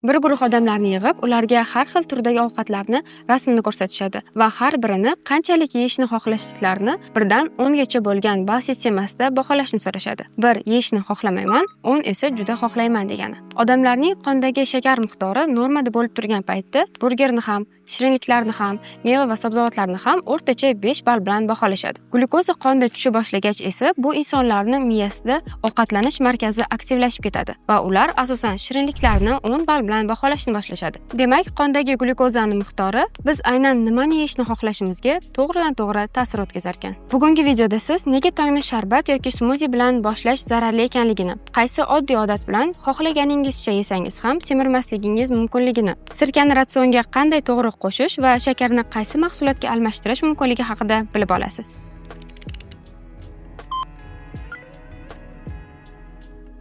Bir guruh odamlarni yig'ib, ularga har xil turdagi ovqatlarni rasmini ko'rsatishadi va har birini qanchalik yeyishni xohlashliklarini 1 dan 10 gacha bo'lgan ball sistemasida baholashni so'rashadi. 1 yeyishni xohlamayman, 10 esa juda xohlayman degani. Odamlarning qondagi shakar miqdori normada bo'lib turgan paytda burgerni ham, shirinliklarni ham, meva va sabzavotlarni ham o'rtacha 5 ball bilan baholashadi. Glyukoza qonda tusha boshlagach esa bu insonlarning miyasida ovqatlanish markazi aktivlashib ketadi va ular asosan shirinliklarni 10 ball bilan baholashni boshlashadi. Demak, qondagi glyukozaning miqdori biz aynan nimani yeyishni xohlashimizga to'g'ridan-to'g'ri ta'sir o'tkazar ekan. Bugungi videoda siz nega tongni sharbat yoki smuzi bilan boshlash zararli ekanligini, qaysi oddiy odat bilan xohlaganingizcha yesangiz ham semirmasligingiz mumkinligini, sirkani ratsionga qanday to'g'ri qo'shish va shakarni qaysi mahsulotga almashtirish mumkinligi haqida bilib olasiz.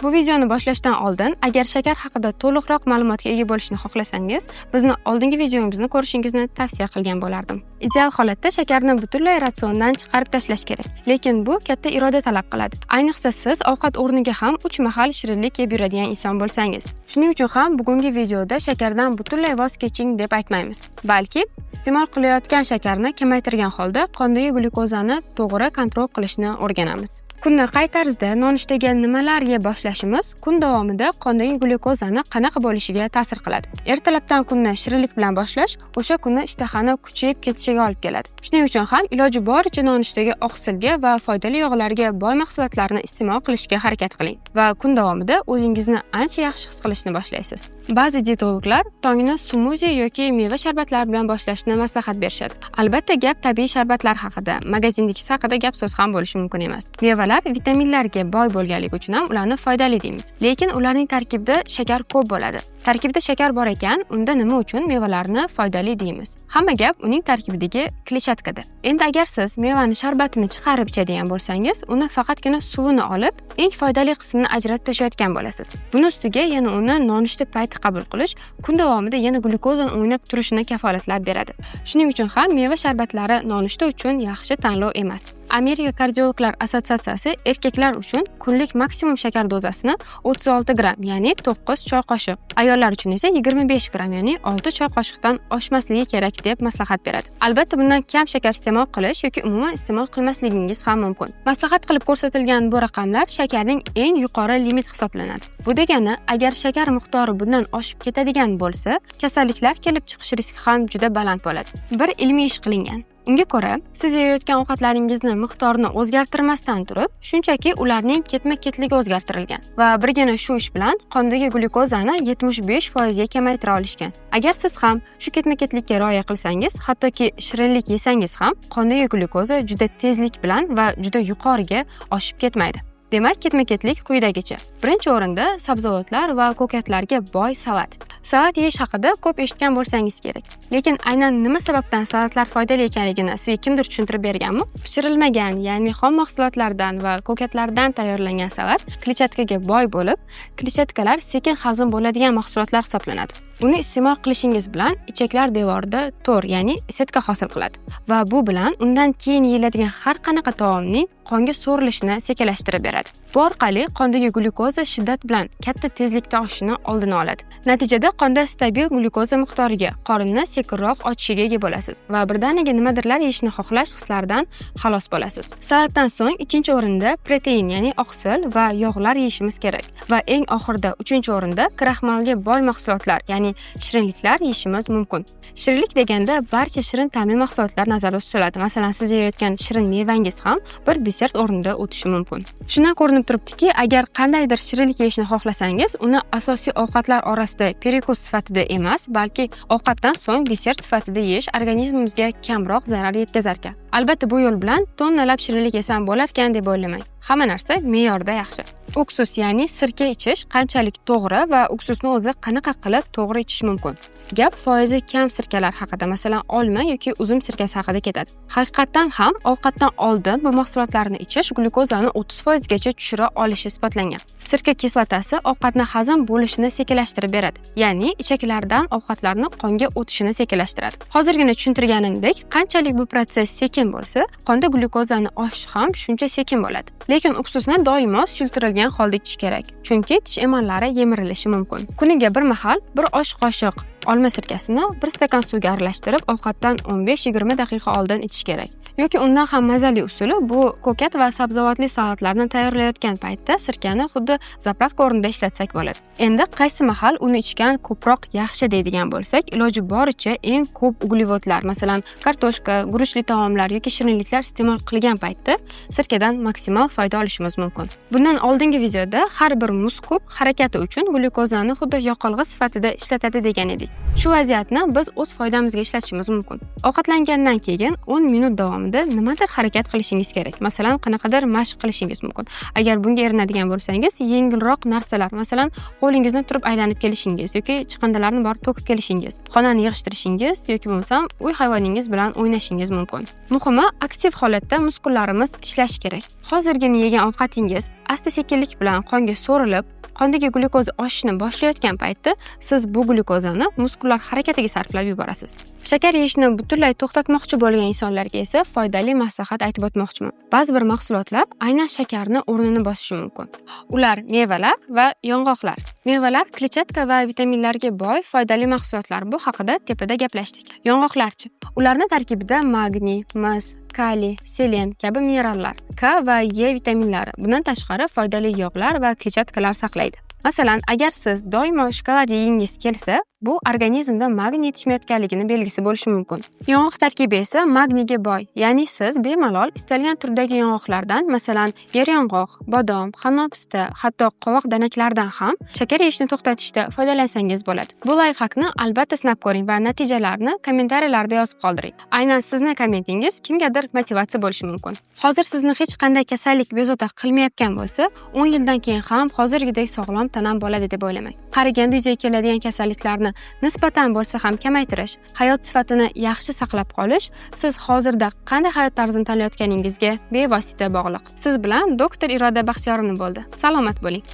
Bu videoni boshlashdan oldin, agar shakar haqida to'liqroq ma'lumotga ega bo'lishni xohlasangiz, bizni oldingi videomizni ko'rishingizni tavsiya qilgan bo'lardim. Ideal holatda shakarni butunlay ratsiondan chiqarib tashlash kerak, lekin bu katta iroda talab qiladi. Ayniqsa siz ovqat o'rniga ham 3 mahal shirinlik yeb yuradigan inson bo'lsangiz. Shuning uchun ham bugungi videoda shakardan butunlay voz keching deb aytmaymiz, balki iste'mol qilayotgan shakarni kamaytirgan holda qondagi glyukozani to'g'ri kontrol qilishni o'rganamiz. Kunni qay tarzda nonushtaga nimalar yeb boshlashimiz kun davomida qondagi glyukozani qanaqa bo'lishiga ta'sir qiladi. Ertalabdan kunni shirinlik bilan boshlash o'sha kunni ishtahani kuchayib ketishiga olib keladi. Shuning uchun ham iloji boricha nonushtaga oqsilga va foydali yog'larga boy mahsulotlarni iste'mol qilishga harakat qiling va kun davomida o'zingizni ancha yaxshi his qilishni boshlaysiz. Ba'zi dietologlar tongni smuzi yoki meva sharbatlari bilan boshlashni maslahat berishadi. Albatta, gap tabiiy sharbatlar haqida, magazindagisi haqida gap so'z ham bo'lishi mumkin emas. Mevalar vitaminlarga boy bo'lganligi uchun ham ularni foydali deymiz. Lekin ularning tarkibida shakar ko'p bo'ladi. Tarkibda shakar bor ekan, unda nima uchun mevalarni foydali deymiz? Hamma gap uning tarkibidagi kletchatkada. Endi agar siz mevani sharbatini chiqarib ichadigan bo'lsangiz, uni faqatgina suvini olib, eng foydali qismini ajratib tashlayotgan bo'lasiz. Buni ustiga yana uni nonushta payti qabul qilish kun davomida yana glyukozani o'ynab turishini kafolatlab beradi. Shuning uchun ham meva sharbatlari nonushta uchun yaxshi tanlov emas. Amerika kardiologlar assotsiatsiyasi erkaklar uchun kunlik maksimum shakar dozasini 36 gram, ya'ni 9 choy qoshiq, ayollar uchun esa 25 gram, ya'ni 6 choy qoshiqdan oshmasligi kerak deb maslahat beradi. Albatta, bundan kam shakar iste'mol qilish yoki umuman iste'mol qilmasligingiz ham mumkin. Maslahat qilib ko'rsatilgan bu raqamlar shakarning eng yuqori limit hisoblanadi. Bu degani, agar shakar miqdori bundan oshib ketadigan bo'lsa, kasalliklar kelib chiqish riski ham juda baland bo'ladi. Bir ilmiy ish qilingan. Unga ko'ra, siz yeyotgan ovqatlaringizni miqdorini o'zgartirmasdan turib, shunchaki ularning ketma-ketligi o'zgartirilgan va birgina shu ish bilan qondagi glyukozani 75% ga kamaytira olishgan. Agar siz ham shu ketma-ketlikka rioya qilsangiz, hattoki shirinlik yesangiz ham qondagi glyukoza juda tezlik bilan va juda yuqoriga oshib ketmaydi. Demak, ketma-ketlik quyidagicha. Birinchi o'rinda sabzavotlar va ko'katlarga boy salat. Salat yeyish haqida ko'p eshitgan bo'lsangiz kerak. Lekin aynan nima sababdan salatlar foydali ekanligini sizga kimdir tushuntirib berganmi? Pishirilmagan, ya'ni xom mahsulotlardan va ko'katlardan tayyorlangan salat kletchatkaga boy bo'lib, kletchatkalar sekin hazm bo'ladigan mahsulotlar hisoblanadi. Uni iste'mol qilishingiz bilan ichaklar devorida to'r, ya'ni setka hosil qiladi va bu bilan undan keyin yeyiladigan har qanaqa taomning qonga so'rilishini sekinlashtirib beradi. Bu orqali qondagi glyukoza shiddat bilan katta tezlikda oshishini oldini oladi. Natijada qonda stabil glyukoza miqdoriga, qorinni sekinroq ochishiga ega bo'lasiz va birdaniga nimadirlar yeyishni xohlash hislaridan xalos bo'lasiz. Salatdan so'ng ikkinchi o'rinda protein, ya'ni oqsil va yog'lar yeyishimiz kerak va eng oxirida uchinchi o'rinda kraxmalga boy mahsulotlar, ya'ni shirinliklar yeyishimiz mumkin. Shirinlik deganda barcha shirin ta'mli mahsulotlar nazarda tutiladi. Masalan, siz yeyotgan shirin mevangiz ham bir desert o'rnida o'tishi mumkin. Shundan ko'rinib turibdiki, agar qandaydir shirinlik yeyishni xohlasangiz, uni asosiy ovqatlar orasida perikus sifatida emas, balki ovqatdan so'ng desert sifatida yeyish organizmimizga kamroq zarar yetkazar ekan. Albatta, bu yo'l bilan tonnalab shirinlik yesam bo'lar ekan deb o'ylamang. Hamma narsa me'yorda yaxshi. Uksus, ya'ni sirka ichish qanchalik to'g'ri va uksusni o'zi qanaqa qilib to'g'ri ichish mumkin? Gap foizi kam sirkalar haqida, masalan, olma yoki uzum sirkasi haqida ketadi. Haqiqatan ham ovqatdan oldin bu mahsulotlarni ichish glyukozani 30% gacha tushira olishi isbotlangan. Sirka kislotasi ovqatni hazm bo'lishini sekinlashtirib beradi, ya'ni ichaklardan ovqatlarni qonga o'tishini sekinlashtiradi. Hozirgina tushuntirganimdek, qanchalik bu proses sekin bo'lsa, qonda glyukozani oshish ham shuncha sekin bo'ladi. Lekin uksusni doimo suyultirilgan to'xtatilgan holda ichish kerak, chunki tish emalari yemirilishi mumkin. Kuniga bir mahal bir osh qoshiq olma sirkasini bir stakan suvga aralashtirib, ovqatdan 15-20 daqiqa oldin ichish kerak. Yoki undan ham mazali usuli bu ko'kat va sabzavotli salatlarni tayyorlayotgan paytda sirkani xuddi zapravka o'rnida ishlatsak bo'ladi. Endi qaysi mahal uni ichgan ko'proq yaxshi deydigan bo'lsak, iloji boricha eng ko'p uglevodlar, masalan, kartoshka, guruchli taomlar yoki shirinliklar iste'mol qilgan paytda sirkadan maksimal foyda olishimiz mumkin. Bundan oldingi videoda har bir muz kub harakati uchun glyukozani xuddi yoqilg'i sifatida ishlatadi degan edik. Shu vaziyatni biz o'z foydamizga ishlatishimiz mumkin. Ovqatlangandan keyin 10 minut davomida nimadir harakat qilishingiz kerak. Masalan, qanaqadir mashq qilishingiz mumkin. Agar bunga erinadigan bo'lsangiz, yengilroq narsalar, masalan, qo'lingizni turib aylanib kelishingiz yoki chiqindilarni borib to'kib kelishingiz, xonani yig'ishtirishingiz yoki bo'lmasam uy hayvoningiz bilan o'ynashingiz mumkin. Muhimi, aktiv holatda muskullarimiz ishlashi kerak. Hozirgina yegan ovqatingiz asta-sekinlik bilan qonga so'rilib, qondagi glyukoza oshishni boshlayotgan paytda siz bu glyukozani muskullar harakatiga sarflab yuborasiz. Shakar yeyishni butunlay to'xtatmoqchi bo'lgan insonlarga esa foydali maslahat aytib o'tmoqchiman. Ba'zi bir mahsulotlar aynan shakarni o'rnini bosishi mumkin. Ular mevalar va yong'oqlar. Mevalar kletchatka va vitaminlarga boy foydali mahsulotlar. Bu haqida tepada gaplashdik. Yong'oqlarchi? Ularning tarkibida magniy, mis, kaliy, selen kabi minerallar, K va E vitaminlari, bundan tashqari foydali yog'lar va kletchatkalar saqlaydi. Masalan, agar siz doimo shokolad yegingiz kelsa, bu organizmda magniy yetishmayotganligini belgisi bo'lishi mumkin. Yong'oq tarkibi esa magniyga boy, ya'ni siz bemalol istalgan turdagi yong'oqlardan, masalan, yer yong'oq, bodom, xanop pista, hatto qovoq danaklardan ham shakar yeyishni to'xtatishda foydalansangiz bo'ladi. Bu layfhakni albatta sinab ko'ring va natijalarni kommentariyalarda yozib qoldiring. Aynan sizning kommentingiz kimgadir motivatsiya bo'lishi mumkin. Hozir sizni hech qanday kasallik bezovta qilmayotgan bo'lsa, 10 yildan keyin ham hozirgidek sog'lom tanam bo'ladi deb o'ylamang. Qariganda yuzaga keladigan kasalliklarni nisbatan bo'lsa ham kamaytirish, hayot sifatini yaxshi saqlab qolish siz hozirda qanday hayot tarzini tanlayotganingizga bevosita bog'liq. Siz bilan doktor Iroda Baxtiyorovna bo'ldi. Salomat bo'ling.